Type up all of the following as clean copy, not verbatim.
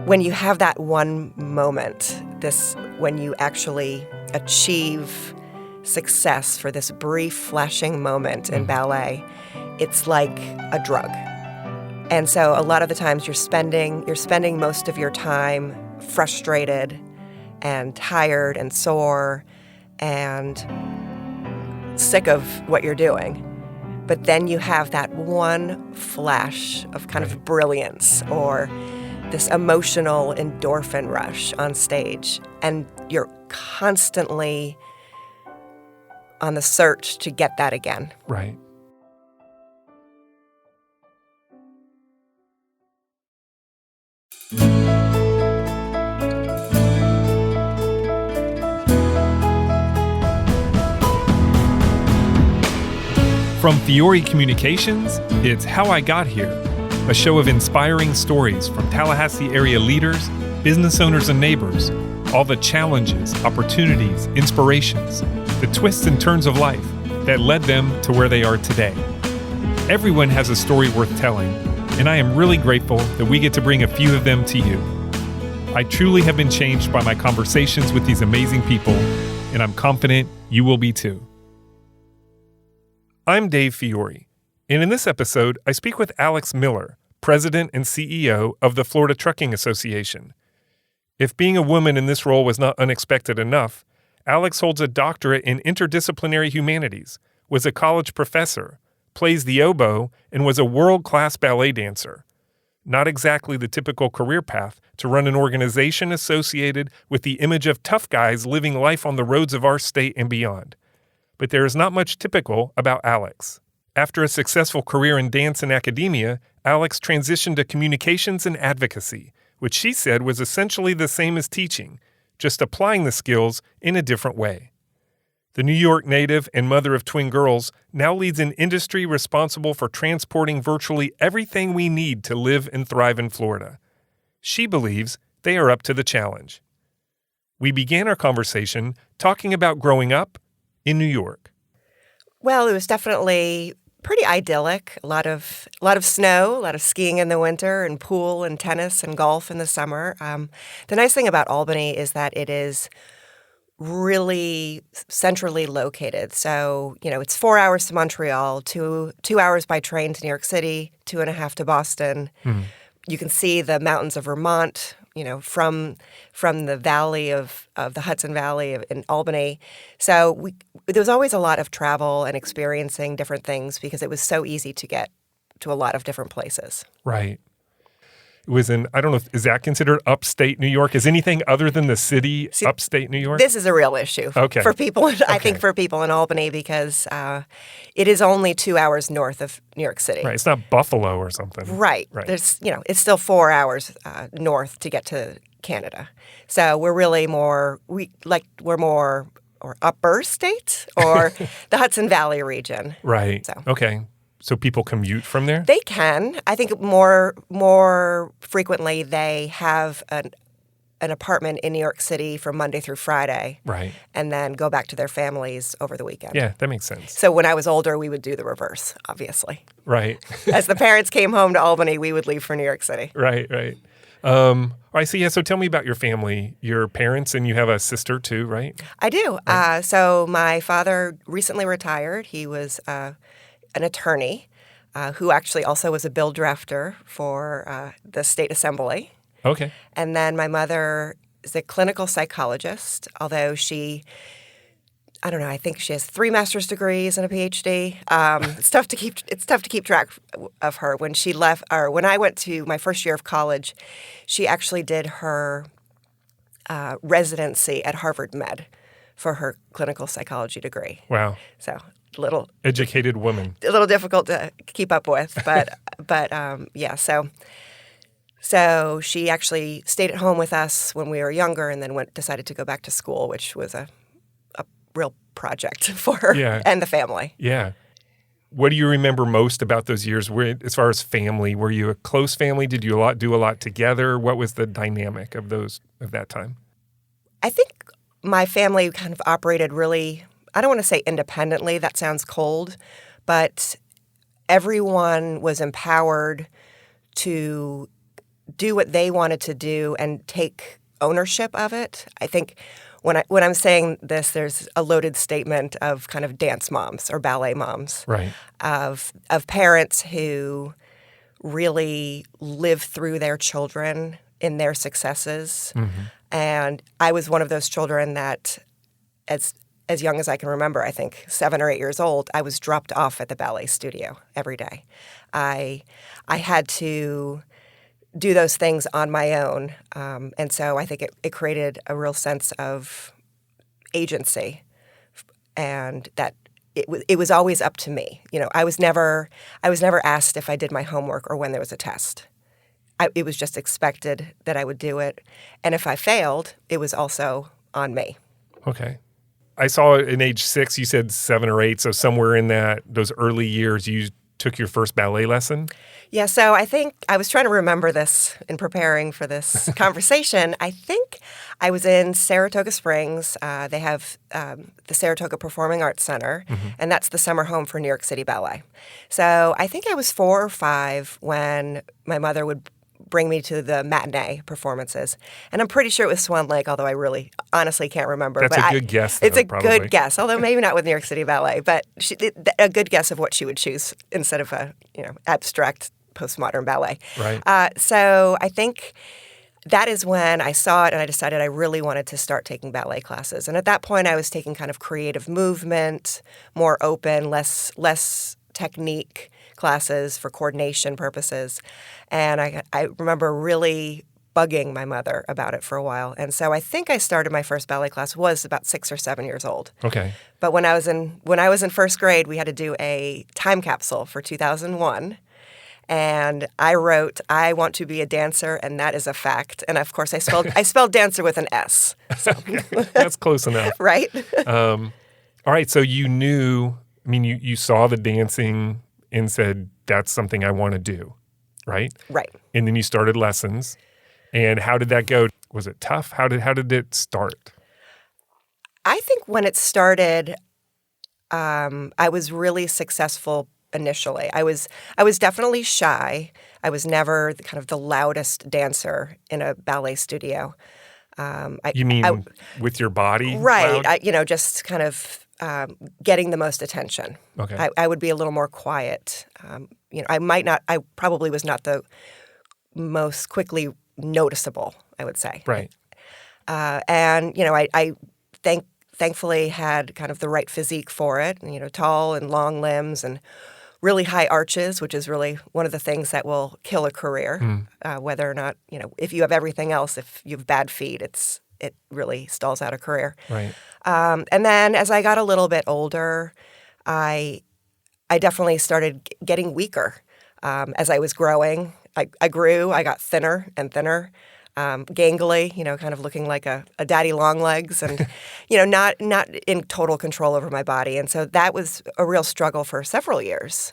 when you have that one moment, when you actually achieve success for this brief flashing moment in ballet, it's like a drug. And so a lot of the times you're spending most of your time frustrated and tired and sore and sick of what you're doing. But then you have that one flash of kind of brilliance or this emotional endorphin rush on stage, and you're constantly on the search to get that again. Right. From Fiore Communications, it's How I Got Here, a show of inspiring stories from Tallahassee area leaders, business owners, and neighbors, all the challenges, opportunities, inspirations, the twists and turns of life that led them to where they are today. Everyone has a story worth telling, and I am really grateful that we get to bring a few of them to you. I truly have been changed by my conversations with these amazing people, and I'm confident you will be too. I'm Dave Fiore, and in this episode, I speak with Alix Miller, President and CEO of the Florida Trucking Association. If being a woman in this role was not unexpected enough, Alix holds a doctorate in interdisciplinary humanities, was a college professor, plays the oboe, and was a world-class ballet dancer. Not exactly the typical career path to run an organization associated with the image of tough guys living life on the roads of our state and beyond. But there is not much typical about Alix. After a successful career in dance and academia, Alix transitioned to communications and advocacy, which she said was essentially the same as teaching, just applying the skills in a different way. The New York native and mother of twin girls now leads an industry responsible for transporting virtually everything we need to live and thrive in Florida. She believes they are up to the challenge. We began our conversation talking about growing up in New York. Well, it was definitely pretty idyllic. A lot of snow, a lot of skiing in the winter, and pool and tennis and golf in the summer. The nice thing about Albany is that it is really centrally located. So, it's 4 hours to Montreal, 2 hours by train to New York City, 2.5 to Boston. You can see the mountains of Vermont, from the valley of the Hudson Valley in Albany. So there was always a lot of travel and experiencing different things because it was so easy to get to a lot of different places. Right. It was I don't know, is that considered upstate New York? Is anything other than the city upstate New York? This is a real issue for people, I think for people in Albany because it is only 2 hours north of New York City. Right. It's not Buffalo or something. Right. There's, it's still 4 hours north to get to Canada. So we're really more or upper state or the Hudson Valley region. Right. So. Okay. So people commute from there? They can. I think more frequently they have an apartment in New York City from Monday through Friday. Right. And then go back to their families over the weekend. Yeah, that makes sense. So when I was older, we would do the reverse, obviously. Right. As the parents came home to Albany, we would leave for New York City. Right. All right, so tell me about your family, your parents, and you have a sister too, right? I do. Right. So my father recently retired. He was an attorney who actually also was a bill drafter for the state assembly. Okay. And then my mother is a clinical psychologist, although I think she has 3 master's degrees and a PhD. It's tough to keep track of her. When she left, or when I went to my first year of college, she actually did her residency at Harvard Med for her clinical psychology degree. Wow. So little educated woman. A little difficult to keep up with, but yeah. So she actually stayed at home with us when we were younger, and then decided to go back to school, which was a real project for her and the family. Yeah. What do you remember most about those years? As far as family, were you a close family? Did you do a lot together? What was the dynamic of that time? I think my family kind of operated really, I don't want to say independently, that sounds cold, but everyone was empowered to do what they wanted to do and take ownership of it. I think when I'm saying this, there's a loaded statement of kind of dance moms or ballet moms, Right. of parents who really live through their children in their successes. Mm-hmm. And I was one of those children that, as young as I can remember, I think 7 or 8 years old, I was dropped off at the ballet studio every day. I had to do those things on my own. And so I think it created a real sense of agency, and that it was always up to me. I was never asked if I did my homework or when there was a test. It was just expected that I would do it. And if I failed, it was also on me. Okay. I saw in age 6, you said 7 or 8, so somewhere in those early years you took your first ballet lesson? Yeah, so I think I was trying to remember this in preparing for this conversation. I think I was in Saratoga Springs. They have the Saratoga Performing Arts Center, and that's the summer home for New York City Ballet. So I think I was 4 or 5 when my mother would bring me to the matinee performances. And I'm pretty sure it was Swan Lake, although I really honestly can't remember. That's a good guess, though, It's a probably. good guess, although maybe not with New York City Ballet, but a good guess of what she would choose instead of a abstract postmodern ballet. Right. So I think that is when I saw it and I decided I really wanted to start taking ballet classes. And at that point, I was taking kind of creative movement, more open, less technique classes for coordination purposes. And I remember really bugging my mother about it for a while. And so I think I started my first ballet class was about 6 or 7 years old. Okay. But when I was in first grade, we had to do a time capsule for 2001. And I wrote, "I want to be a dancer, and that is a fact." And of course, I spelled dancer with an S. So. That's close enough. Right? All right. So you knew, you saw the dancing and said, that's something I want to do, right? Right. And then you started lessons. And how did that go? Was it tough? How did it start? I think when it started, I was really successful initially. I was definitely shy. I was never the loudest dancer in a ballet studio. With your body? Right. Loud? Just kind of getting the most attention. Okay. I would be a little more quiet. I probably was not the most quickly noticeable, I would say. Right. I thankfully had kind of the right physique for it, tall and long limbs and really high arches, which is really one of the things that will kill a career, whether or not, if you have everything else, if you have bad feet, it really stalls out a career. Right. And then as I got a little bit older, I definitely started getting weaker. As I was growing, I grew, I got thinner and thinner, gangly, kind of looking like a daddy long legs and, not in total control over my body. And so that was a real struggle for several years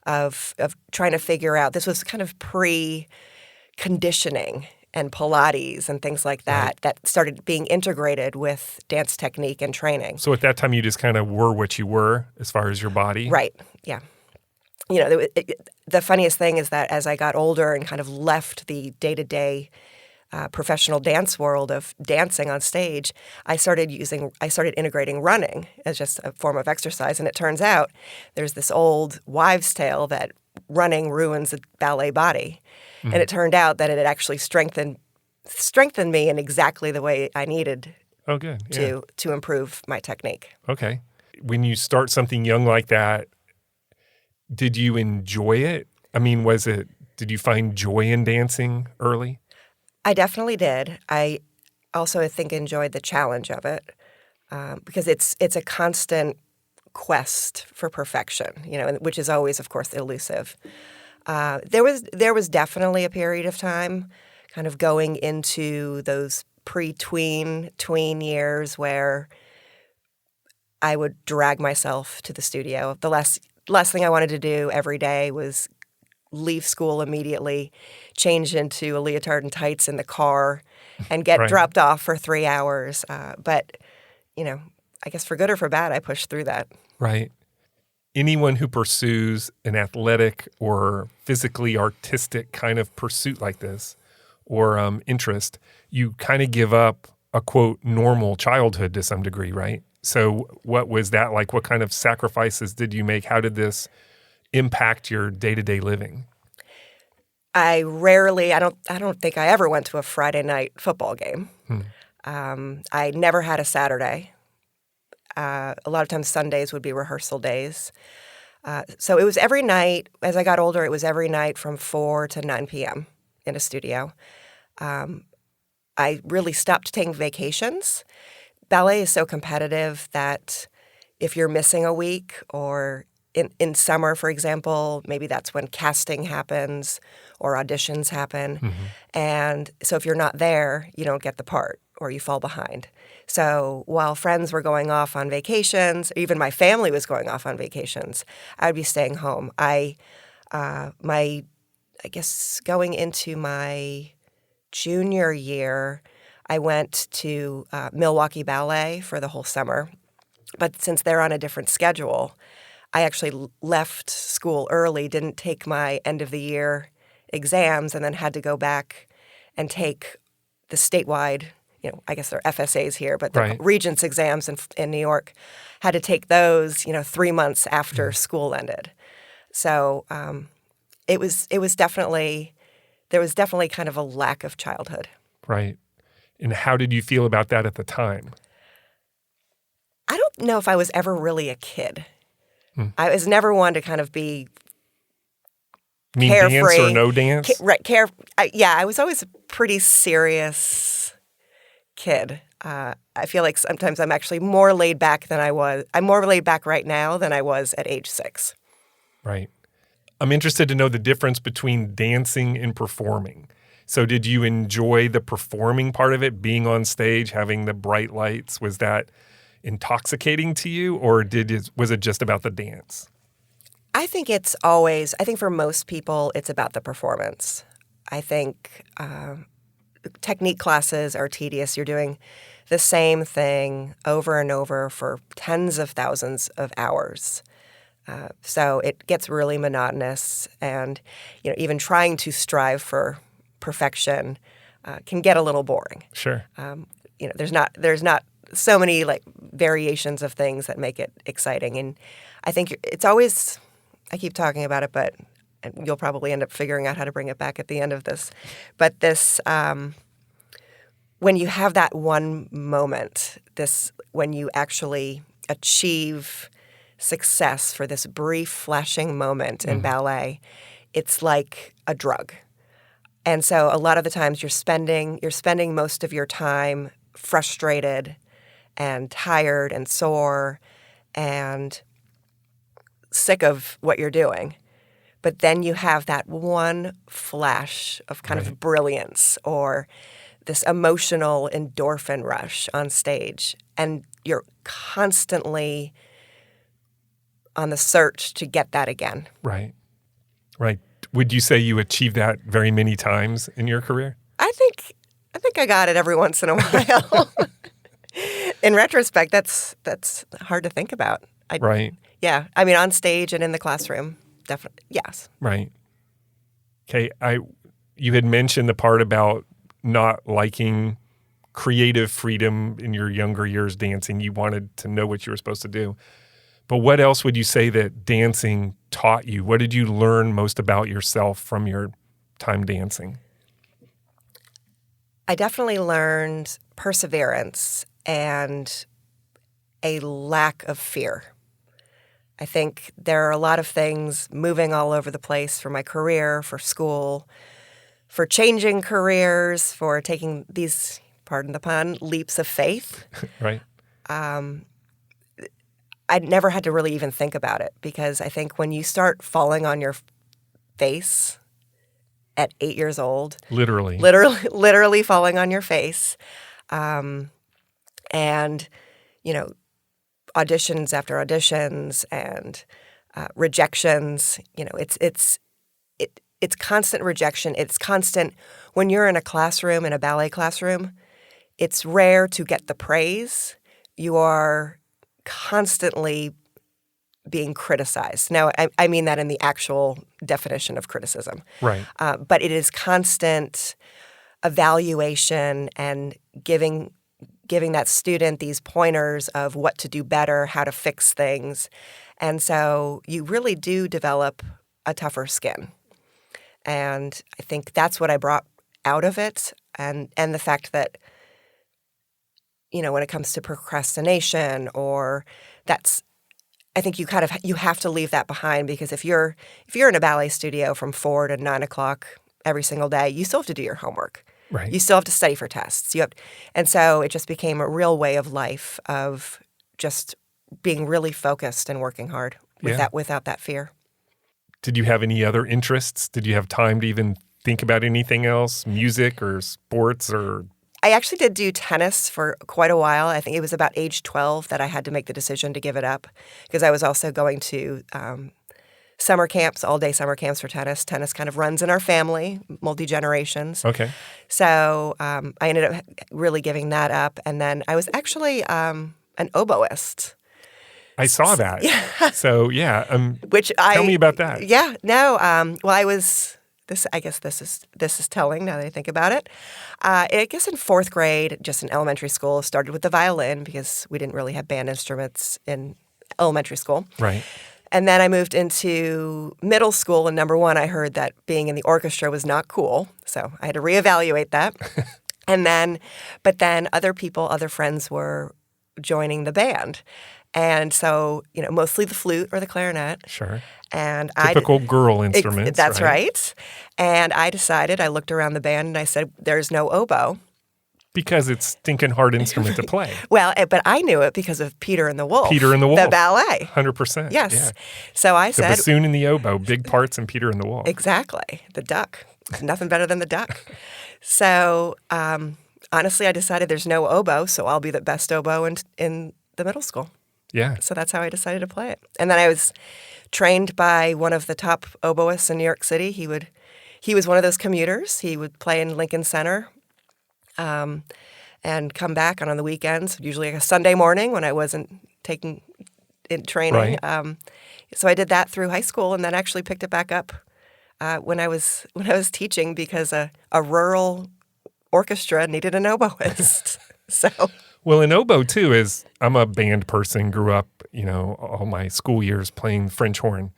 of trying to figure out, this was kind of pre-conditioning and Pilates and things like that, Right. that started being integrated with dance technique and training. So at that time, you just kind of were what you were as far as your body? Right, yeah. The funniest thing is that as I got older and kind of left the day-to-day professional dance world of dancing on stage, I started integrating running as just a form of exercise. And it turns out there's this old wives' tale that running ruins a ballet body. Mm-hmm. And it turned out that it had actually strengthened me in exactly the way I needed Oh, good. Yeah. to improve my technique. Okay. When you start something young like that, did you enjoy it? Did you find joy in dancing early? I definitely did. I also, I think, enjoyed the challenge of it because it's a constant quest for perfection, which is always, of course, elusive. There was definitely a period of time kind of going into those tween years where I would drag myself to the studio. The last thing I wanted to do every day was leave school immediately, change into a leotard and tights in the car, and get Right. dropped off for 3 hours. But, I guess for good or for bad, I pushed through that. Right. anyone who pursues an athletic or physically artistic kind of pursuit like this or interest, you kind of give up a, quote, normal childhood to some degree, right? So what was that like? What kind of sacrifices did you make? How did this impact your day-to-day living? I don't think I ever went to a Friday night football game. I never had a Saturday. A lot of times Sundays would be rehearsal days. So it was every night. As I got older, it was every night from 4 to 9 p.m. in a studio. I really stopped taking vacations. Ballet is so competitive that if you're missing a week or in summer, for example, maybe that's when casting happens or auditions happen. And so if you're not there, you don't get the part or you fall behind. So while friends were going off on vacations, even my family was going off on vacations, I'd be staying home. I guess going into my junior year, I went to Milwaukee Ballet for the whole summer. But since they're on a different schedule, I actually left school early, didn't take my end of the year exams, and then had to go back and take the statewide, I guess they're FSAs here, but they're Regents exams in New York. Had to take those, 3 months after school ended. So there was definitely kind of a lack of childhood. Right. And how did you feel about that at the time? I don't know if I was ever really a kid. I was never one to kind of be carefree. Dance or no dance? I was always a pretty serious kid. I feel like sometimes I'm actually more laid back than I was. I'm more laid back right now than I was at age 6. Right. I'm interested to know the difference between dancing and performing. So did you enjoy the performing part of it, being on stage, having the bright lights? Was that intoxicating to you, or was it just about the dance? I think for most people, it's about the performance. I think technique classes are tedious. You're doing the same thing over and over for tens of thousands of hours. So it gets really monotonous, and even trying to strive for perfection can get a little boring. Sure. There's not so many variations of things that make it exciting, and I think it's always. I keep talking about it, but you'll probably end up figuring out how to bring it back at the end of this. But this, when you have that one moment, when you actually achieve success for this brief flashing moment in ballet, it's like a drug. And so a lot of the times you're spending most of your time frustrated and tired and sore and sick of what you're doing. But then you have that one flash of kind of brilliance or this emotional endorphin rush on stage, and you're constantly on the search to get that again. Right. Would you say you achieved that very many times in your career? I think I got it every once in a while. In retrospect, that's hard to think about. Right. Yeah. I mean, on stage and in the classroom, definitely, yes. Right. Okay. You had mentioned the part about not liking creative freedom in your younger years dancing. You wanted to know what you were supposed to do. But what else would you say that dancing taught you? What did you learn most about yourself from your time dancing? I definitely learned perseverance and a lack of fear. I think there are a lot of things moving all over the place for my career, for school, for changing careers, for taking these, pardon the pun, leaps of faith. Right. I never had to really even think about it, because I think when you start falling on your face at 8 years old, literally falling on your face, and auditions after auditions and rejections, it's constant rejection. It's constant when you're in a classroom, in a ballet classroom. It's rare to get the praise. You are constantly being criticized. Now, I mean that in the actual definition of criticism. Right. But it is constant evaluation and giving that student these pointers of what to do better, how to fix things. And so you really do develop a tougher skin. And I think that's what I brought out of it. And the fact that, when it comes to procrastination I think you have to leave that behind, because if you're in a ballet studio from 4 to 9 o'clock every single day, you still have to do your homework. Right. You still have to study for tests. And so it just became a real way of life of just being really focused and working hard without that fear. Did you have any other interests? Did you have time to even think about anything else, music or sports or? I actually did do tennis for quite a while. I think it was about age 12 that I had to make the decision to give it up, because I was also going to summer camps, all-day summer camps for tennis. Tennis kind of runs in our family, multi-generations. Okay. So I ended up really giving that up. And then I was actually an oboist. I saw that. Yeah. So, yeah. Tell me about that. Yeah. No. Well, I was... I guess this is telling now that I think about it. I guess in 4th grade, just in elementary school, started with the violin because we didn't really have band instruments in elementary school. Right. And then I moved into middle school, and number one, I heard that being in the orchestra was not cool, so I had to reevaluate that. But then other friends were joining the band. And so, mostly the flute or the clarinet. Sure. And typical girl instruments. That's right. And I looked around the band and I said, there's no oboe. Because it's stinking hard instrument to play. Well, but I knew it because of Peter and the Wolf. Peter and the Wolf. The ballet. 100%. Yes. Yeah. So I said. The bassoon and the oboe, big parts in Peter and the Wolf. Exactly. The duck. Nothing better than the duck. So honestly, I decided there's no oboe, so I'll be the best oboe in the middle school. Yeah. So that's how I decided to play it. And then I was trained by one of the top oboists in New York City. He was one of those commuters. He would play in Lincoln Center and come back on the weekends, usually like a Sunday morning when I wasn't taking in training. Right. So I did that through high school, and then actually picked it back up when I was teaching, because a rural orchestra needed an oboist. So. Well, an oboe, too, I'm a band person, grew up, all my school years playing French horn.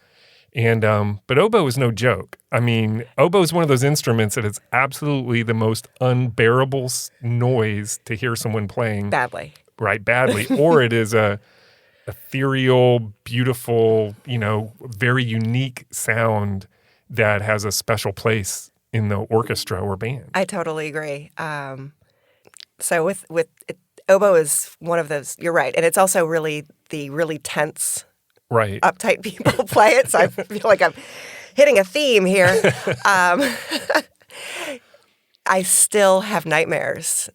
And but oboe is no joke. I mean, oboe is one of those instruments that is absolutely the most unbearable noise to hear someone playing. Badly. Right, badly. Or it is a ethereal, beautiful, very unique sound that has a special place in the orchestra or band. I totally agree. So with oboe is one of those, you're right. And it's also really the really tense, right, uptight people play it. So I feel like I'm hitting a theme here. I still have nightmares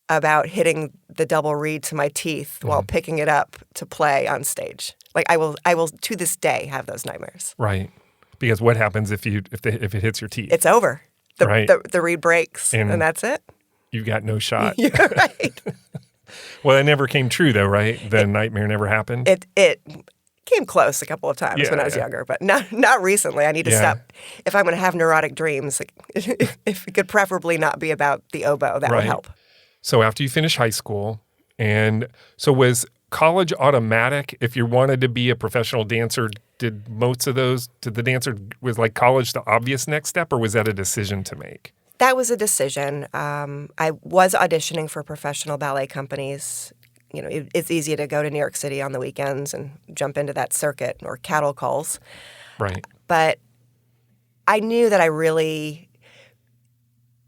about hitting the double reed to my teeth while picking it up to play on stage. Like I will to this day have those nightmares. Right. Because what happens if it hits your teeth? It's over. Right. The reed breaks and that's it. You've got no shot. You're right. Well, it never came true, though, right? The nightmare never happened? It came close a couple of times when I was younger, but not recently. I need to stop. If I'm going to have neurotic dreams, if it could preferably not be about the oboe, that would help. So after you finish high school, and so was college automatic? If you wanted to be a professional dancer, did the dancer, was like college the obvious next step, or was that a decision to make? That was a decision. I was auditioning for professional ballet companies. It's easy to go to New York City on the weekends and jump into that circuit, or cattle calls. Right. But I knew that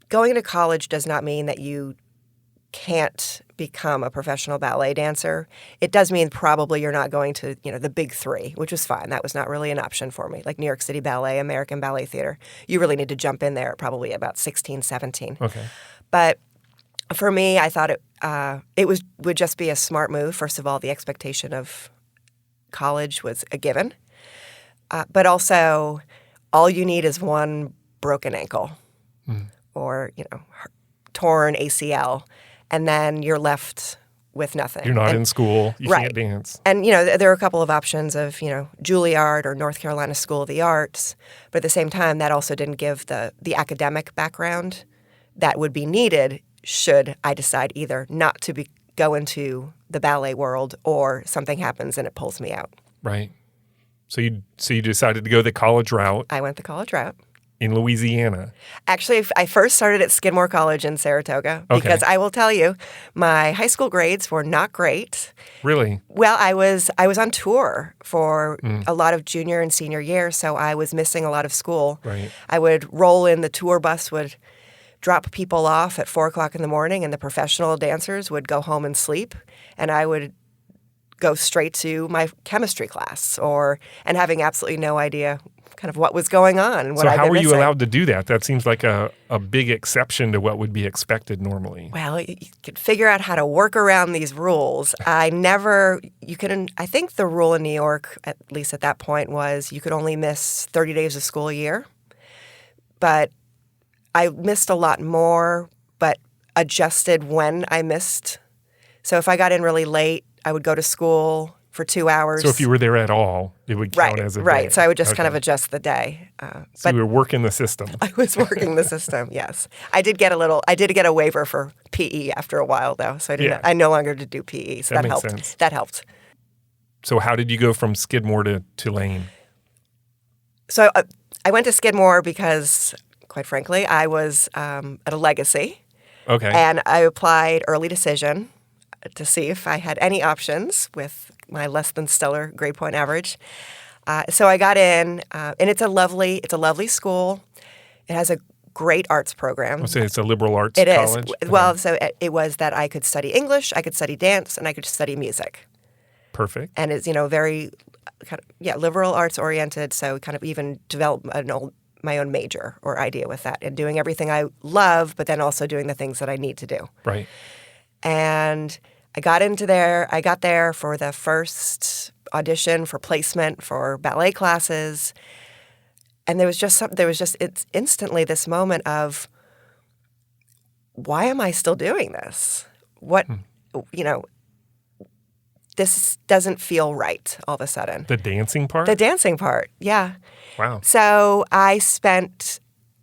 going to college does not mean that you can't become a professional ballet dancer. It does mean probably you're not going to, the big three, which was fine. That was not really an option for me. Like New York City Ballet, American Ballet Theater. You really need to jump in there at probably about 16, 17. Okay. But for me, I thought it would just be a smart move. First of all, the expectation of college was a given. But also, all you need is one broken ankle or, torn ACL. And then you're left with nothing. You're not in school. You right. can't dance. And, there are a couple of options of, Juilliard or North Carolina School of the Arts. But at the same time, that also didn't give the academic background that would be needed should I decide either not to go into the ballet world or something happens and it pulls me out. Right. So you decided to go the college route. I went the college route. In Louisiana. Actually, I first started at Skidmore College in Saratoga because I will tell you, my high school grades were not great. Really? Well, I was on tour for a lot of junior and senior year, so I was missing a lot of school. Right. I would roll in, the tour bus would drop people off at 4 o'clock in the morning, and the professional dancers would go home and sleep, and I would go straight to my chemistry class and having absolutely no idea kind of what was going on. And what so I'd how been were you missing. allowed to do that? That seems like a big exception to what would be expected normally. Well, you could figure out how to work around these rules. I think the rule in New York, at least at that point, was you could only miss 30 days of school a year. But I missed a lot more, but adjusted when I missed. So if I got in really late, I would go to school for 2 hours. So if you were there at all, it would count as a day. Right. So I would just kind of adjust the day. So you were working the system. I was working the system, yes. I did get a waiver for PE after a while, though. So I no longer did do PE. So that makes helped. sense. That helped. So how did you go from Skidmore to Tulane? So I went to Skidmore because, quite frankly, I was at a legacy. Okay. And I applied early decision to see if I had any options with my less than stellar grade point average. So I got in, and it's a lovely school. It has a great arts program. I'll say it's a liberal arts college? It is. Well, so it was that I could study English, I could study dance, and I could study music. Perfect. And it's, very kind of, liberal arts oriented, so kind of even develop my own major or idea with that and doing everything I love, but then also doing the things that I need to do. Right. And I got there for the first audition for placement for ballet classes. And it's instantly this moment of, why am I still doing this? This doesn't feel right all of a sudden. The dancing part? The dancing part, yeah. Wow. So I spent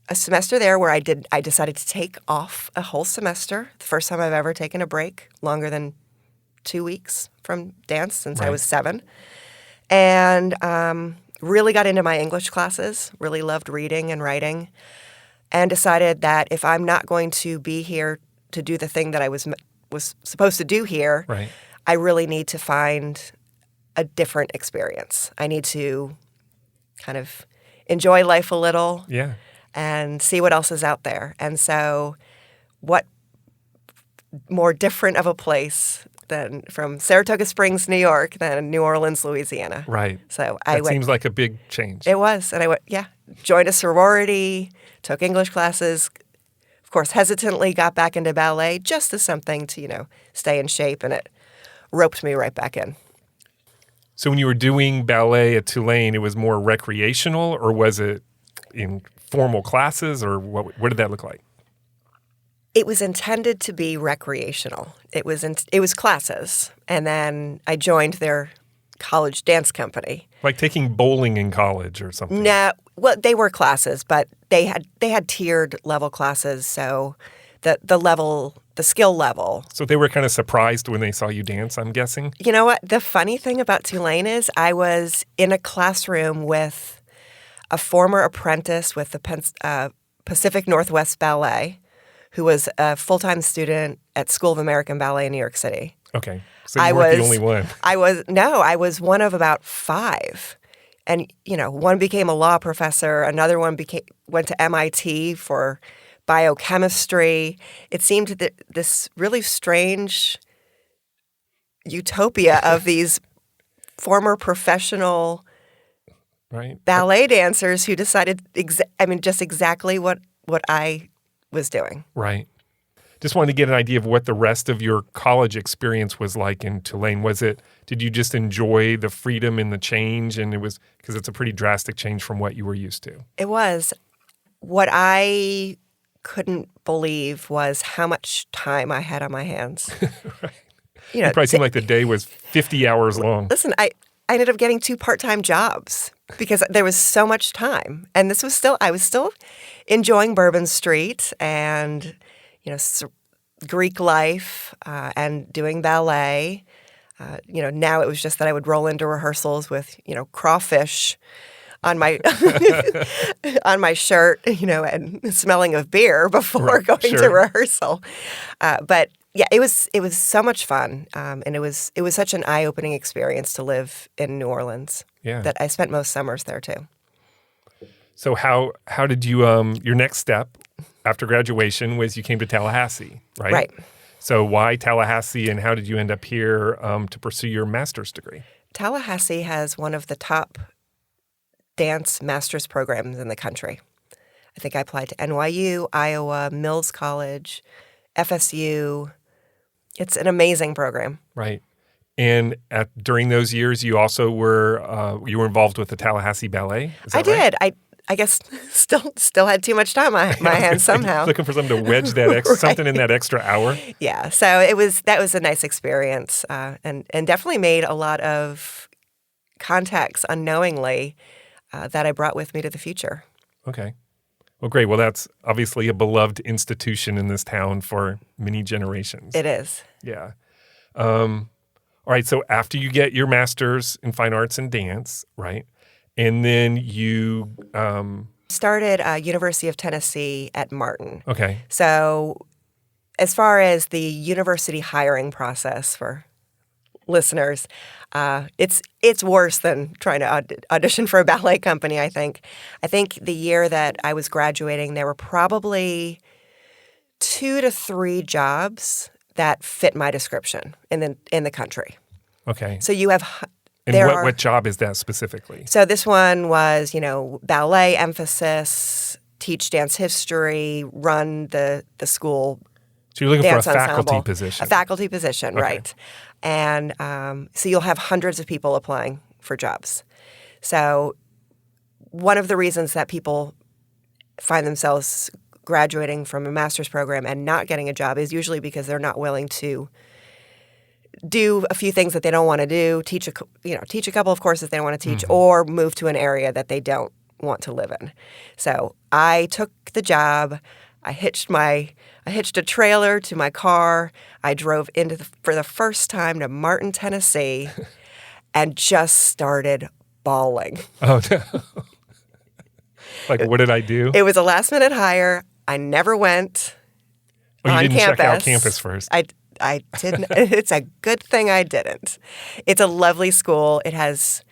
a semester there where I decided to take off a whole semester. The first time I've ever taken a break longer than 2 weeks from dance since I was 7. And really got into my English classes, really loved reading and writing, and decided that if I'm not going to be here to do the thing that I was supposed to do here, right. I really need to find a different experience. I need to kind of enjoy life a little. Yeah. And see what else is out there. And so what more different of a place than from Saratoga Springs, New York, than New Orleans, Louisiana. Right. So that seems like a big change. It was. And I went, joined a sorority, took English classes, of course, hesitantly got back into ballet just as something to, stay in shape. And it roped me right back in. So when you were doing ballet at Tulane, it was more recreational, or was it in formal classes, or what did that look like? It was intended to be recreational. It was classes, and then I joined their college dance company. Like taking bowling in college or something? No, well, they were classes, but they had tiered level classes, so the skill level. So they were kind of surprised when they saw you dance, I'm guessing? You know what? The funny thing about Tulane is I was in a classroom with a former apprentice with the Pacific Northwest Ballet, who was a full-time student at School of American Ballet in New York City. Okay. So you weren't the only one. I was one of about 5. And, one became a law professor. Another one went to MIT for biochemistry. It seemed that this really strange utopia of these former professional ballet dancers who decided, just exactly what I was doing. Right. Just wanted to get an idea of what the rest of your college experience was like in Tulane. Did you just enjoy the freedom and the change? And it was, because it's a pretty drastic change from what you were used to. It was. What I couldn't believe was how much time I had on my hands. Right. you know, It probably seemed like the day was 50 hours long. listen, I ended up getting 2 part-time jobs because there was so much time. And I was still enjoying Bourbon Street and, Greek life and doing ballet. Now it was just that I would roll into rehearsals with, crawfish on my on my shirt, and smelling of beer before going to rehearsal. But yeah, it was so much fun, and it was such an eye-opening experience to live in New Orleans. Yeah, that I spent most summers there too. So how did you your next step after graduation was you came to Tallahassee, right? Right. So why Tallahassee, and how did you end up here to pursue your master's degree? Tallahassee has one of the top dance master's programs in the country. I think I applied to NYU, Iowa, Mills College, FSU. It's an amazing program. Right. And during those years, you also were involved with the Tallahassee Ballet? Is that I right? did. I guess still had too much time on my hands somehow. Looking for something to wedge that something in that extra hour. Yeah. So that was a nice experience, and definitely made a lot of contacts unknowingly that I brought with me to the future. Okay. Well, great. Well, that's obviously a beloved institution in this town for many generations. It is. Yeah. All right. So after you get your master's in fine arts and dance, right? And then you started University of Tennessee at Martin. Okay. So as far as the university hiring process for listeners, it's worse than trying to audition for a ballet company, I think. I think the year that I was graduating, there were probably 2 to 3 jobs that fit my description in the country. Okay. So you have and what job is that specifically? So this one was, ballet emphasis, teach dance history, run the school. So you're looking for a dance faculty ensemble. position. A faculty position, Okay. right. And so you'll have hundreds of people applying for jobs. So one of the reasons that people find themselves graduating from a master's program and not getting a job is usually because they're not willing to do a few things that they don't want to do, teach a couple of courses they don't want to teach, or move to an area that they don't want to live in. So I took the job. I hitched a trailer to my car. I drove for the first time to Martin, Tennessee, and just started bawling. Oh, no. Like, what did I do? It was a last-minute hire. I never went you on didn't campus. check out campus first. I didn't. It's a good thing I didn't. It's a lovely school. It has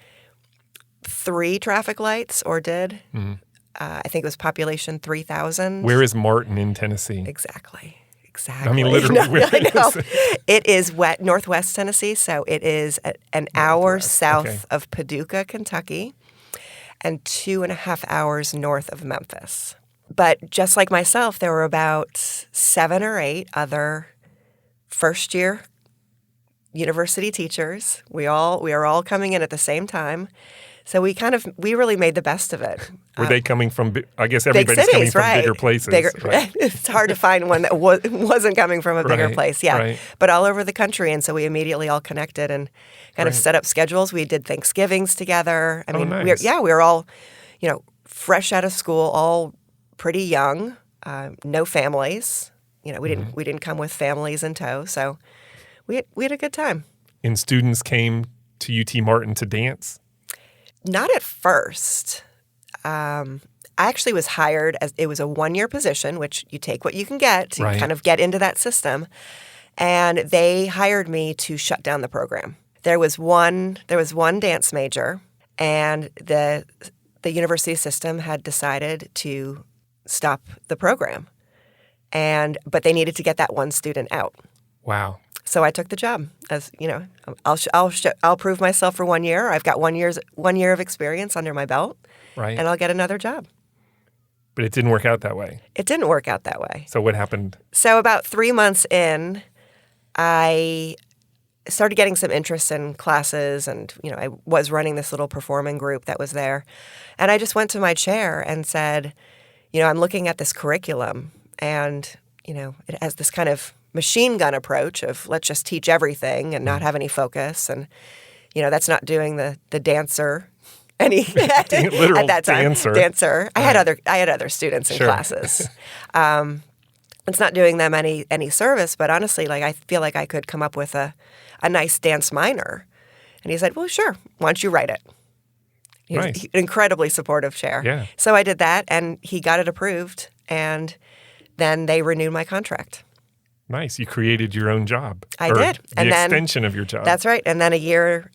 3 traffic lights, or did. Mm-hmm. I think it was population 3,000. Where is Martin in Tennessee? Exactly. I mean, literally, where is it? It is northwest Tennessee, so it is an hour south of Paducah, Kentucky, and 2.5 hours north of Memphis. But just like myself, there were about 7 or 8 other first-year university teachers. We are all coming in at the same time. So we really made the best of it. Were they coming from, I guess everybody's cities, coming from bigger places. Right. It's hard to find one that wasn't coming from a bigger place. Yeah. Right. But all over the country. And so we immediately all connected and kind of set up schedules. We did Thanksgivings together. I mean, nice. we were all, fresh out of school, all pretty young, no families. We didn't come with families in tow. So we had a good time. And students came to UT Martin to dance? Not at first. I actually was hired it was a 1-year position, which you take what you can get to kind of get into that system. And they hired me to shut down the program. There was one dance major, and the university system had decided to stop the program. But they needed to get that one student out. Wow. So I took the job. As I'll prove myself for 1 year. I've got 1 year of experience under my belt, and I'll get another job. But it didn't work out that way. It didn't work out that way. So what happened? So about 3 months in, I started getting some interest in classes, and I was running this little performing group that was there, and I just went to my chair and said, I'm looking at this curriculum, and it has this kind of machine gun approach of let's just teach everything and not have any focus. And, that's not doing the dancer any literal at that time. Dancer. Dancer. I had other students in classes. It's not doing them any service, but honestly, like I feel like I could come up with a nice dance minor. And he said, well, sure. Why don't you write it? He was Nice. an incredibly supportive chair. Yeah. So I did that, and he got it approved, and then they renewed my contract. Nice. You created your own job. I did. The And then- extension of your job. That's right. And then a year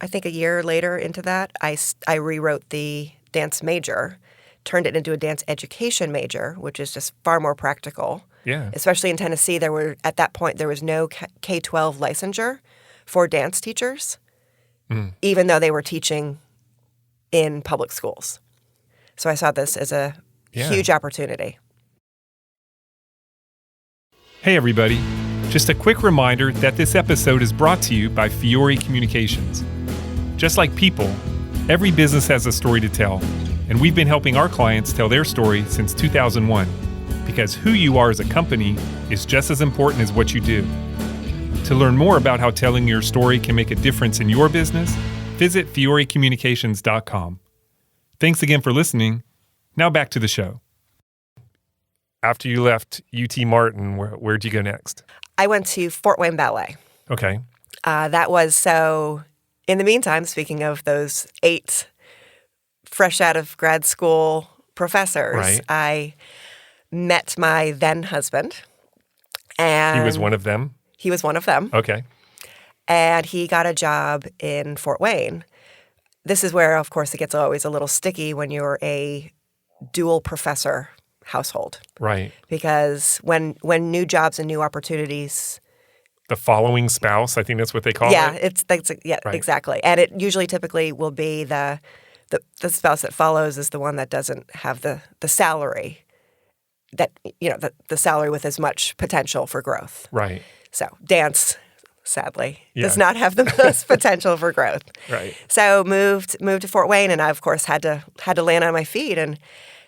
later into that, I rewrote the dance major, turned it into a dance education major, which is just far more practical. Yeah. Especially in Tennessee, at that point there was no K-12 licensure for dance teachers, even though they were teaching in public schools. So I saw this as a huge opportunity. Hey, everybody. Just a quick reminder that this episode is brought to you by Fiore Communications. Just like people, every business has a story to tell, and we've been helping our clients tell their story since 2001, because who you are as a company is just as important as what you do. To learn more about how telling your story can make a difference in your business, visit fiorecommunications.com. Thanks again for listening. Now back to the show. After you left UT Martin, where'd you go next? I went to Fort Wayne Ballet. Okay. That was so, in the meantime, speaking of those 8 fresh out of grad school professors, Right. I met my then husband. And He was one of them? He was one of them. Okay. And he got a job in Fort Wayne. This is where, of course, it gets always a little sticky when you're a dual professor household. Right. Because when new jobs and new opportunities, The following spouse, I think that's what they call yeah, it. Right. exactly. And it usually typically will be the spouse that follows is the one that doesn't have the salary that, the salary with as much potential for growth. Right. So dance, sadly, does Yeah. not have the most potential for growth. Right. So moved to Fort Wayne, and I, of course, had to land on my feet. And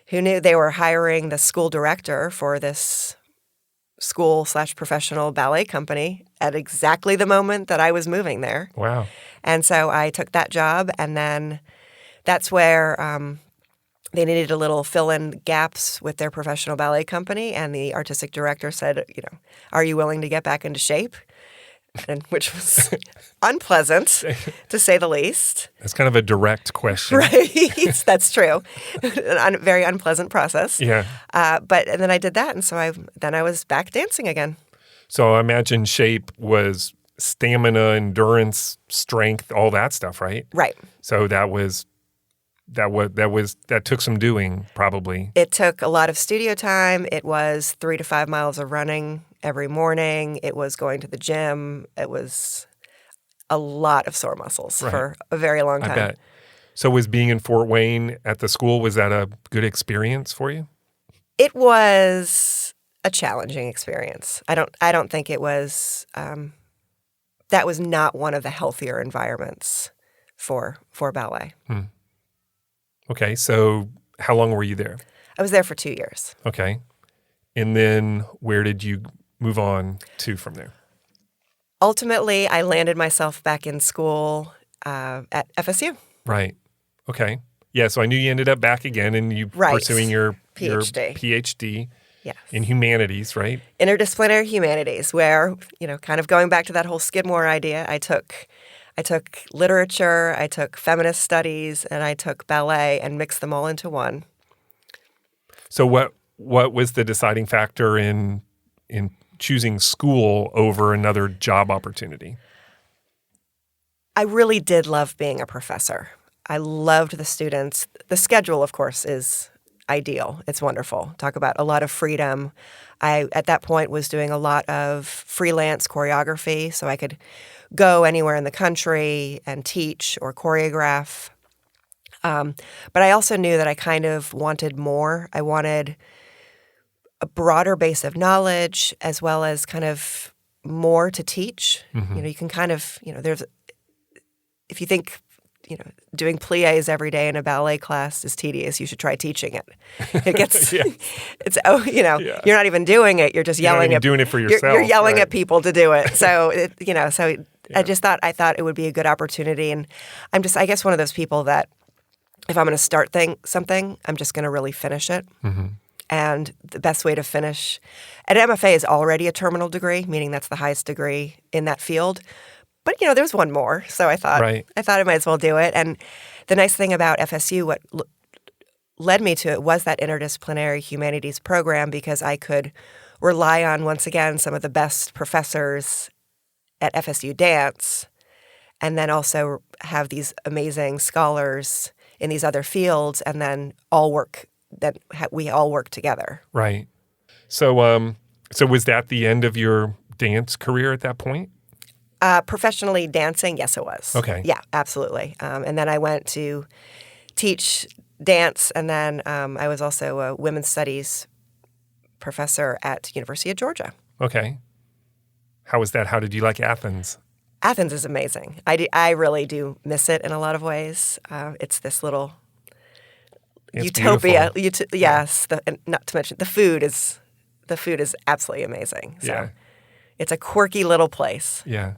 who knew they were hiring the school director for this school/professional ballet company at exactly the moment that I was moving there. Wow. And so I took that job, and then that's where they needed a little fill-in gaps with their professional ballet company, and the artistic director said, are you willing to get back into shape? And which was unpleasant, to say the least. That's kind of a direct question. Right. That's true. A very unpleasant process. Yeah. And then I did that, and so I was back dancing again. So I imagine shape was stamina, endurance, strength, all that stuff, right? Right. So that took some doing, probably. It took a lot of studio time. It was 3 to 5 miles of running every morning. It was going to the gym. It was a lot of sore muscles for a very long time. I bet. So was being in Fort Wayne at the school, was that a good experience for you? It was a challenging experience. I don't think it was that was not one of the healthier environments for ballet. Okay, so how long were you there? I was there for 2 years. Okay. And then where did you move on to from there? Ultimately, I landed myself back in school at FSU. Right. Okay. Yeah, so I knew you ended up back again and you pursuing your PhD Yes. in humanities, right? Interdisciplinary humanities, where, kind of going back to that whole Skidmore idea, I took literature, I took feminist studies, and I took ballet and mixed them all into one. So what was the deciding factor in choosing school over another job opportunity? I really did love being a professor. I loved the students. The schedule, of course, is ideal. It's wonderful. Talk about a lot of freedom. I, at that point, was doing a lot of freelance choreography, so I could go anywhere in the country and teach or choreograph. But I also knew that I kind of wanted more. I wanted a broader base of knowledge as well as kind of more to teach. Mm-hmm. You can kind of, there's, if you think doing pliés every day in a ballet class is tedious. You should try teaching it. It gets, Yeah. you're not even doing it. You're just yelling at doing it for yourself. You're yelling right? at people to do it. So, Yeah. I thought it would be a good opportunity. And I'm just, I guess, one of those people that if I'm going to start something, I'm just going to really finish it. Mm-hmm. And the best way to finish an MFA is already a terminal degree, meaning that's the highest degree in that field. But there's one more, so I thought I might as well do it. And the nice thing about FSU, what led me to it, was that interdisciplinary humanities program, because I could rely on, once again, some of the best professors at FSU dance, and then also have these amazing scholars in these other fields, and then we all work together. Right. So was that the end of your dance career at that point? Professionally dancing, yes, it was. Okay. Yeah, absolutely. And then I went to teach dance, and then I was also a women's studies professor at University of Georgia. Okay. How was that? How did you like Athens? Athens is amazing. I really do miss it in a lot of ways. It's this little utopia. Yes, and not to mention the food is absolutely amazing. So Yeah. it's a quirky little place. Yeah.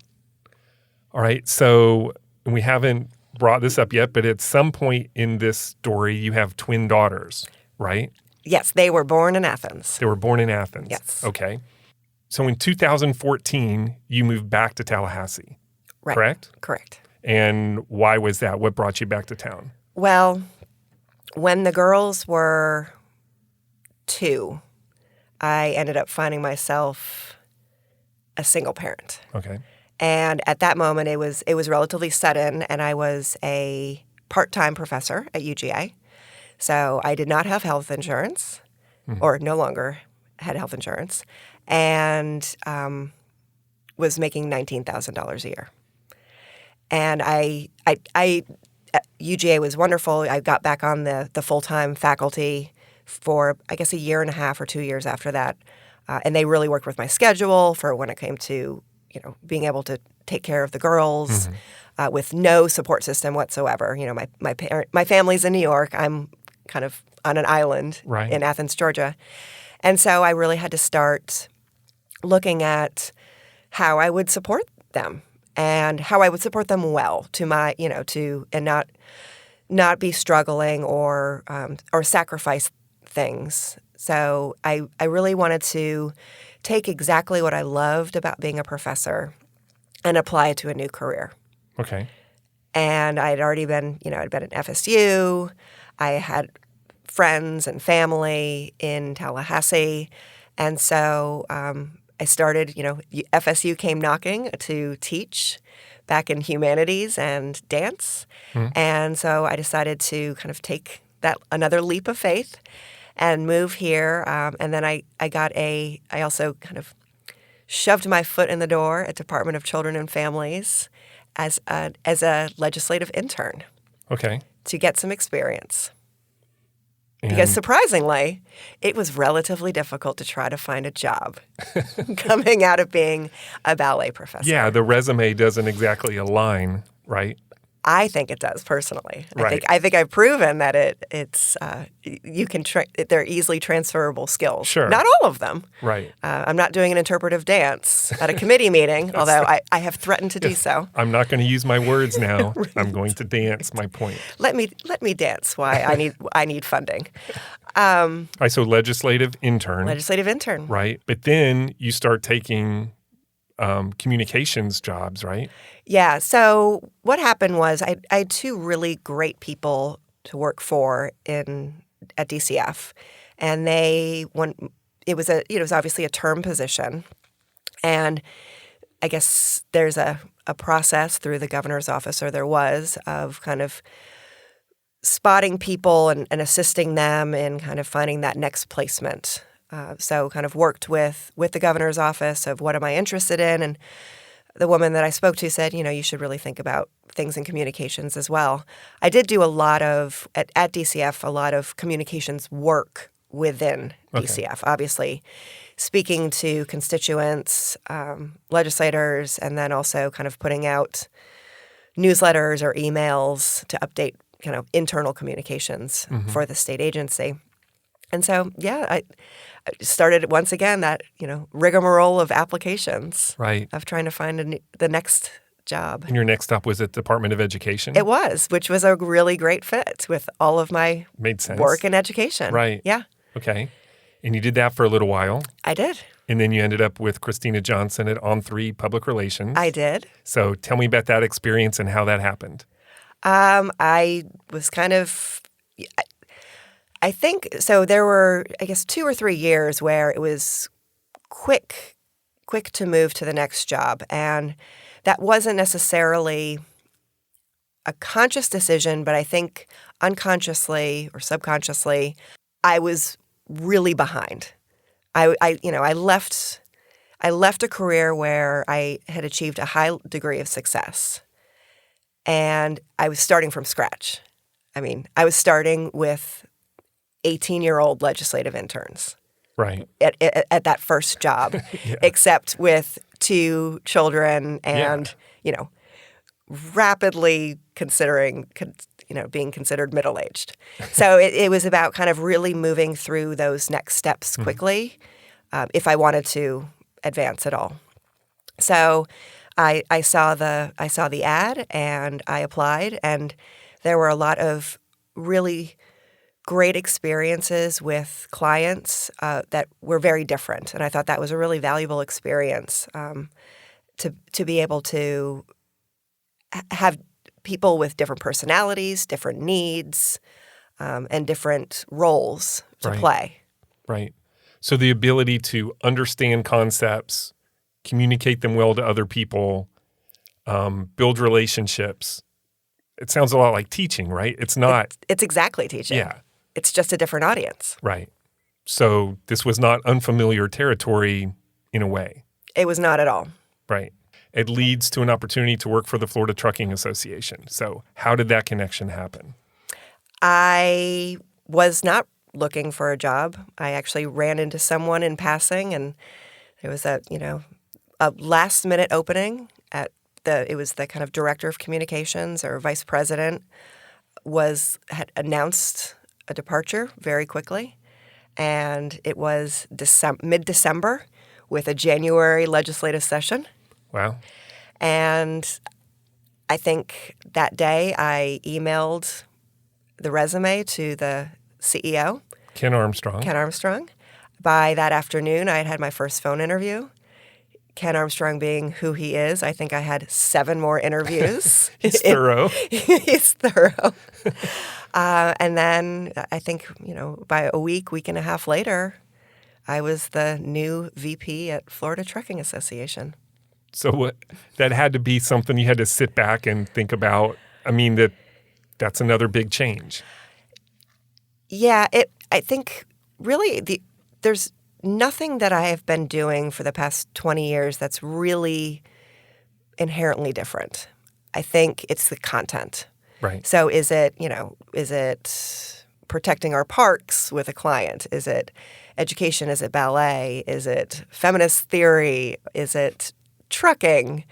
All right. So we haven't brought this up yet, but at some point in this story, you have twin daughters, right? Yes, they were born in Athens. They were born in Athens. Yes. Okay. So in 2014, you moved back to Tallahassee, Right. correct? Correct. And why was that? What brought you back to town? Well, when the girls were 2, I ended up finding myself a single parent. Okay. And at that moment, it was relatively sudden, and I was a part-time professor at UGA. So I did not have health insurance, or no longer had health insurance, and was making $19,000 a year. And UGA was wonderful. I got back on the full-time faculty for, I guess, 1.5 years or 2 years after that. And they really worked with my schedule for when it came to, being able to take care of the girls with no support system whatsoever. My family's in New York. I'm kind of on an island in Athens, Georgia. And so I really had to start looking at how I would support them and how I would support them well and not be struggling or sacrifice things. So I really wanted to take exactly what I loved about being a professor and apply it to a new career. Okay. And I had already been, I'd been at FSU. I had friends and family in Tallahassee. And so I started, FSU came knocking to teach back in humanities and dance. And so I decided to kind of take that another leap of faith and move here. And then I also kind of shoved my foot in the door at Department of Children and Families as a legislative intern. Okay. To get some experience. And Because surprisingly, it was relatively difficult to try to find a job coming out of being a ballet professor. yeah, the resume doesn't exactly align, right? I think it does personally. Right. I think I've proven that they're easily transferable skills. Sure. Not all of them. Right. I'm not doing an interpretive dance at a committee meeting, although I have threatened to do so. I'm not going to use my words now. I'm going to dance, my point. Let me dance. Why I need funding. All right, so legislative intern. Legislative intern. Right. But then you start taking communications jobs, right? Yeah. So what happened was I had 2 really great people to work for at DCF, and it was obviously a term position, and I guess there's a process through the governor's office, or there was, of kind of spotting people and assisting them in kind of finding that next placement. So kind of worked with the governor's office of what am I interested in, and the woman that I spoke to said, you should really think about things in communications as well. I did do at DCF, a lot of communications work within DCF, obviously speaking to constituents, legislators, and then also kind of putting out newsletters or emails to update kind of internal communications for the state agency. And so, I started once again that, rigmarole of applications. Right. Of trying to find the next job. And your next stop was at the Department of Education? It was, which was a really great fit with all of my Made sense. Work in education. Right. Yeah. Okay. And you did that for a little while. I did. And then you ended up with Christina Johnson at On3 Public Relations. I did. So tell me about that experience and how that happened. I was kind of, I think, so there were, I guess, 2 or 3 years where it was quick to move to the next job. And that wasn't necessarily a conscious decision, but I think unconsciously or subconsciously, I was really behind. I left a career where I had achieved a high degree of success, and I was starting from scratch. I mean, I was starting with 18-year-old legislative interns. Right. At that first job, except with 2 children and, rapidly considering, being considered middle-aged. So it was about kind of really moving through those next steps quickly if I wanted to advance at all. So I saw the ad and I applied, and there were a lot of really great experiences with clients that were very different, and I thought that was a really valuable experience to be able to have people with different personalities, different needs, and different roles to play. Right. So the ability to understand concepts, communicate them well to other people, build relationships. It sounds a lot like teaching, right? It's not. It's exactly teaching. Yeah. It's just a different audience. Right. So this was not unfamiliar territory in a way. It was not at all. Right. It leads to an opportunity to work for the Florida Trucking Association. So how did that connection happen? I was not looking for a job. I actually ran into someone in passing, and there was a last-minute opening it was the kind of director of communications or vice president had announced a departure very quickly, and it was mid-December with a January legislative session. Wow. And I think that day I emailed the resume to the CEO. Ken Armstrong. By that afternoon, I had had my first phone interview. Ken Armstrong being who he is, I think I had 7 more interviews. He's thorough. He's thorough. And then I think, by a week and a half later, I was the new VP at Florida Trucking Association. So that had to be something you had to sit back and think about. I mean, that's another big change. Yeah, I think really there's nothing that I have been doing for the past 20 years that's really inherently different. I think it's the content. Right. So is it protecting our parks with a client? Is it education? Is it ballet? Is it feminist theory? Is it trucking?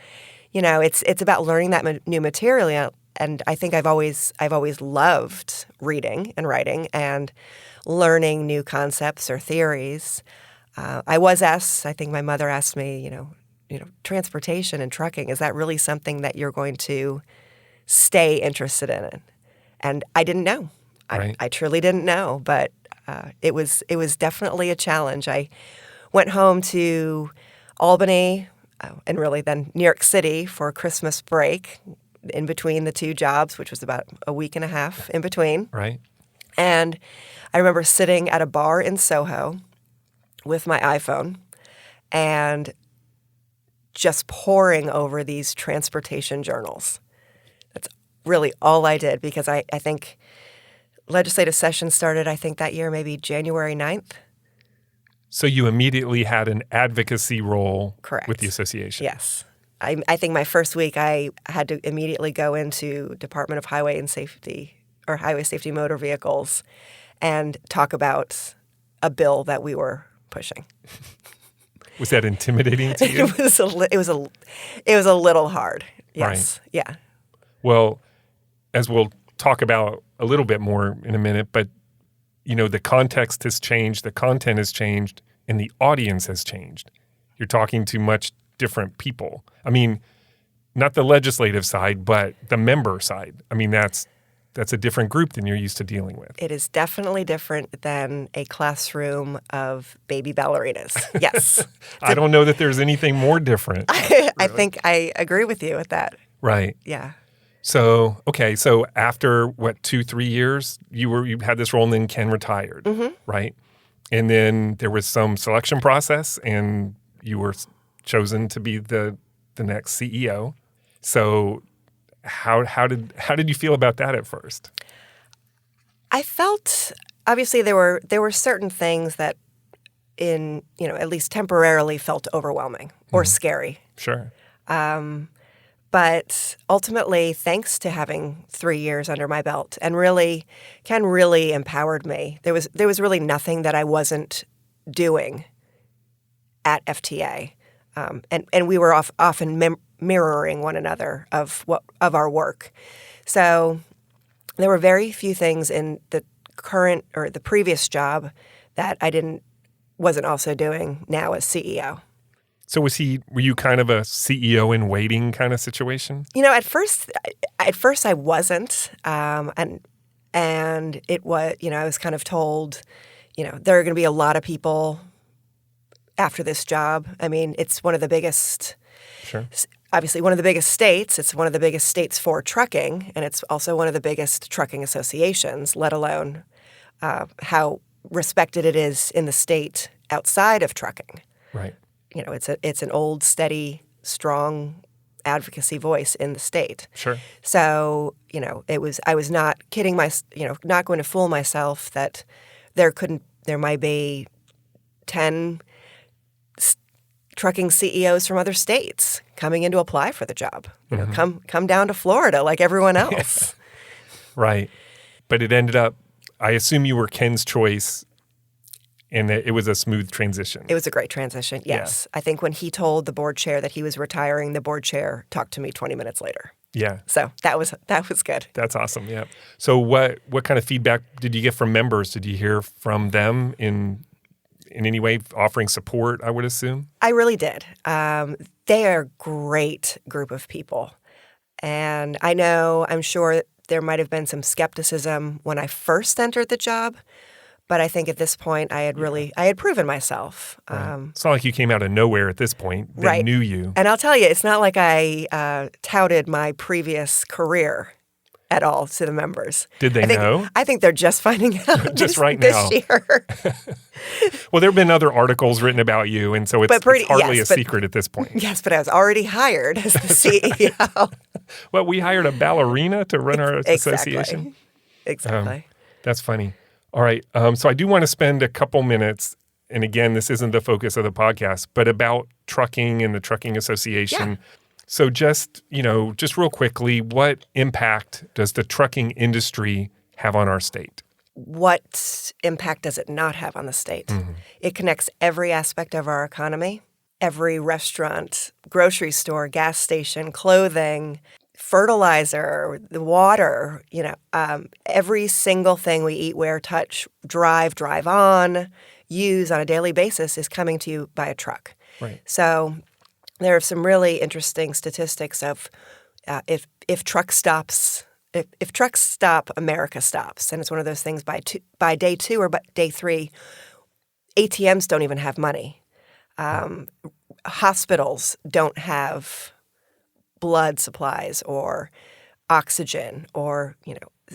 It's about learning that new material. And I think I've always loved reading and writing and learning new concepts or theories. I was asked, I think my mother asked me, transportation and trucking, is that really something that you're going to stay interested in? And I didn't know. Right. I truly didn't know, but it was definitely a challenge. I went home to Albany and really then New York City for Christmas break in between the 2 jobs, which was about a week and a half in between. Right. And I remember sitting at a bar in Soho with my iPhone and just poring over these transportation journals. That's really all I did, because I think legislative session started, I think that year, maybe January 9th. So you immediately had an advocacy role Correct. With the association. Yes. I think my first week I had to immediately go into Department of Highway Safety Motor Vehicles and talk about a bill that we were pushing. Was that intimidating to you? It was a little hard. Yes. Right. Yeah. Well, as we'll talk about a little bit more in a minute, but the context has changed, the content has changed, and the audience has changed. You're talking to much different people. I mean, not the legislative side, but the member side. I mean, that's a different group than you're used to dealing with. It is definitely different than a classroom of baby ballerinas. Yes. I don't know that there's anything more different. I think I agree with you with that. Right. Yeah. So, okay. So after 2-3 years, you had this role and then Ken retired, right? And then there was some selection process and you were chosen to be the next CEO. So how did you feel about that at first? I felt, obviously there were certain things that at least temporarily felt overwhelming or scary. Sure. But ultimately, thanks to having 3 years under my belt, and really, Ken really empowered me. There was really nothing that I wasn't doing at FTA, and we were often mirroring one another of our work. So there were very few things in the current or the previous job that I wasn't also doing now as CEO. So were you kind of a CEO in waiting kind of situation? At first I wasn't, and it was, I was kind of told, there are going to be a lot of people after this job. I mean, it's one of the biggest, sure, obviously one of the biggest states. It's one of the biggest states for trucking, and it's also one of the biggest trucking associations, let alone how respected it is in the state outside of trucking. Right. It's an old, steady, strong advocacy voice in the state. Sure. So, I was not kidding not going to fool myself that there might be 10 trucking CEOs from other states coming in to apply for the job. Come down to Florida like everyone else. Right. But it ended up, I assume you were Ken's choice. And it was a smooth transition. It was a great transition, yes. Yeah. I think when he told the board chair that he was retiring, the board chair talked to me 20 minutes later. Yeah. So that was good. That's awesome, yeah. So what kind of feedback did you get from members? Did you hear from them in any way offering support, I would assume? I really did. They are a great group of people. And I'm sure there might have been some skepticism when I first entered the job. But I think at this point, I had proven myself. Right. It's not like you came out of nowhere at this point. They right. knew you. And I'll tell you, it's not like I touted my previous career at all to the members. Did they know? I think they're just finding out just right this year. Well, there have been other articles written about you, and so it's hardly a secret at this point. Yes, but I was already hired as the CEO. Well, we hired a ballerina to run our association. Exactly. That's funny. All right. So I do want to spend a couple minutes, and again, this isn't the focus of the podcast, but about trucking and the Trucking Association. Yeah. So just real quickly, what impact does the trucking industry have on our state? What impact does it not have on the state? Mm-hmm. It connects every aspect of our economy, every restaurant, grocery store, gas station, clothing, fertilizer, the water, every single thing we eat, wear, touch, drive on, use on a daily basis is coming to you by a truck. Right. So there are some really interesting statistics of if trucks stop, America stops. And it's one of those things by day 2 or by day 3, ATMs don't even have money. Hospitals don't have blood supplies or oxygen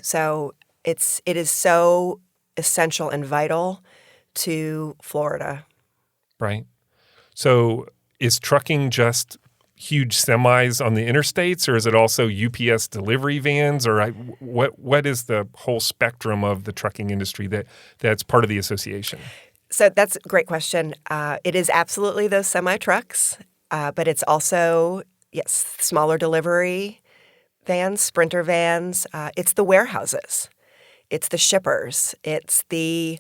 so it is so essential and vital to Florida. Right. So is trucking just huge semis on the interstates, or is it also UPS delivery vans, or what is the whole spectrum of the trucking industry that's part of the association? So that's a great question. It is absolutely those semi-trucks, but it's also yes, smaller delivery vans, sprinter vans. It's the warehouses. It's the shippers. It's the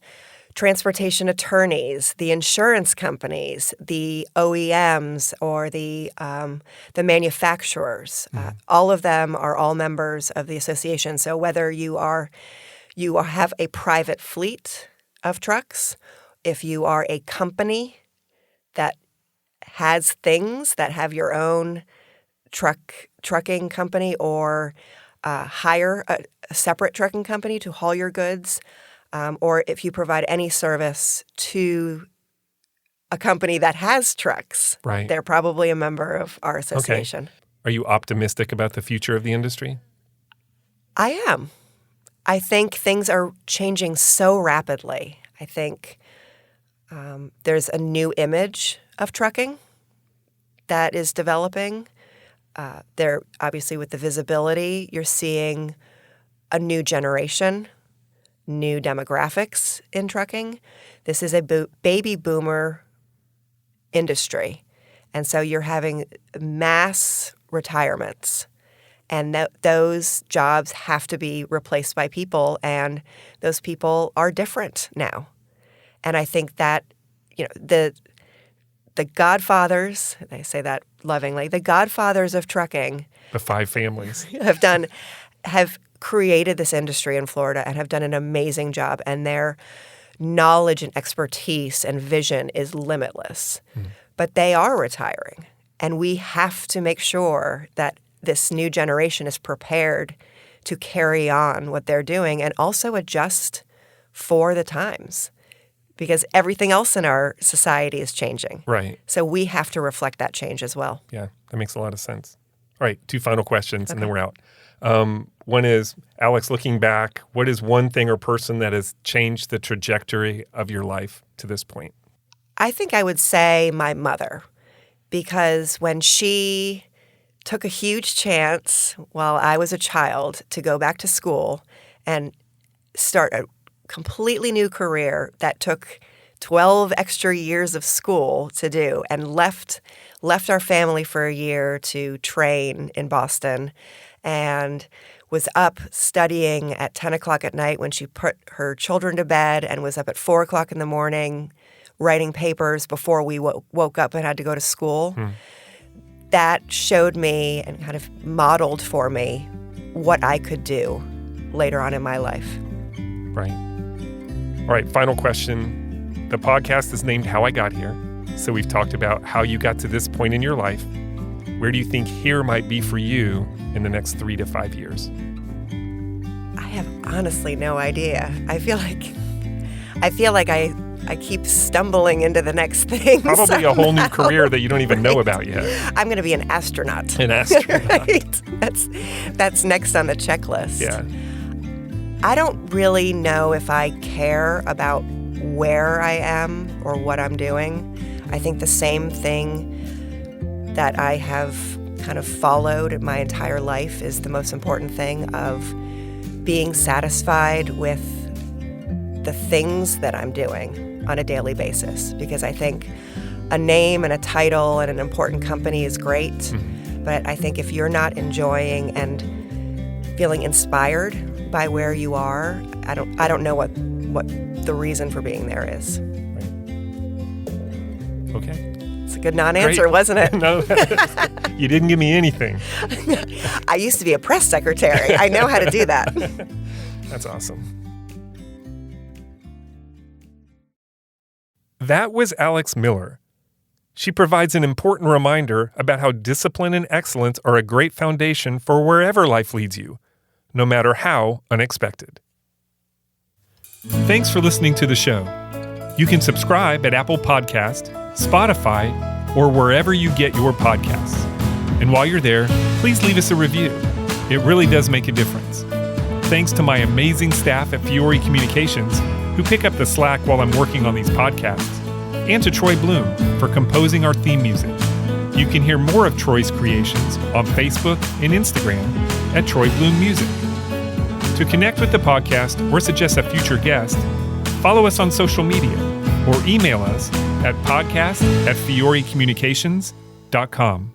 transportation attorneys, the insurance companies, the OEMs, or the manufacturers. All of them are all members of the association. So whether you have a private fleet of trucks, if you are a company that has things that have your own trucking company, or hire a separate trucking company to haul your goods, or if you provide any service to a company that has trucks, right, they're probably a member of our association. Okay. Are you optimistic about the future of the industry? I am. I think things are changing so rapidly. I think there's a new image of trucking that is developing. There, obviously, with the visibility, you're seeing a new generation, new demographics in trucking. This is a baby boomer industry. And so you're having mass retirements. And those jobs have to be replaced by people, and those people are different now. And I think that, the godfathers, and I say that lovingly, the godfathers of trucking, the 5 families, have created this industry in Florida and have done an amazing job. And their knowledge and expertise and vision is limitless. But they are retiring, and we have to make sure that this new generation is prepared to carry on what they're doing and also adjust for the times, because everything else in our society is changing. Right. So we have to reflect that change as well. Yeah, that makes a lot of sense. All right, 2 final questions, and then we're out. One is, Alix, looking back, what is one thing or person that has changed the trajectory of your life to this point? I think I would say my mother, because when she took a huge chance while I was a child to go back to school and start a completely new career that took 12 extra years of school to do, and left our family for a year to train in Boston, and was up studying at 10 o'clock at night when she put her children to bed, and was up at 4 o'clock in the morning writing papers before we woke up and had to go to school. That showed me and kind of modeled for me what I could do later on in my life. Right. All right, final question. The podcast is named How I Got Here. So we've talked about how you got to this point in your life. Where do you think here might be for you in the next 3 to 5 years? I have honestly no idea. I feel like I keep stumbling into the next thing. Probably a whole new career that you don't even know about yet. I'm going to be an astronaut. An astronaut. Right? That's next on the checklist. Yeah. I don't really know if I care about where I am or what I'm doing. I think the same thing that I have kind of followed my entire life is the most important thing, of being satisfied with the things that I'm doing on a daily basis. Because I think a name and a title and an important company is great, but I think if you're not enjoying and feeling inspired by where you are, I don't know what the reason for being there is. Right. Okay. It's a good non-answer, Great. wasn't it? No, you didn't give me anything. I used to be a press secretary. I know how to do that. That's awesome. That was Alix Miller. She provides an important reminder about how discipline and excellence are a great foundation for wherever life leads you, no matter how unexpected. Thanks for listening to the show. You can subscribe at Apple Podcast, Spotify, or wherever you get your podcasts. And while you're there, please leave us a review. It really does make a difference. Thanks to my amazing staff at Fiore Communications, who pick up the slack while I'm working on these podcasts, and to Troy Bloom for composing our theme music. You can hear more of Troy's creations on Facebook and Instagram at Troy Bloom Music. To connect with the podcast or suggest a future guest, follow us on social media or email us at podcast@fiorecommunications.com.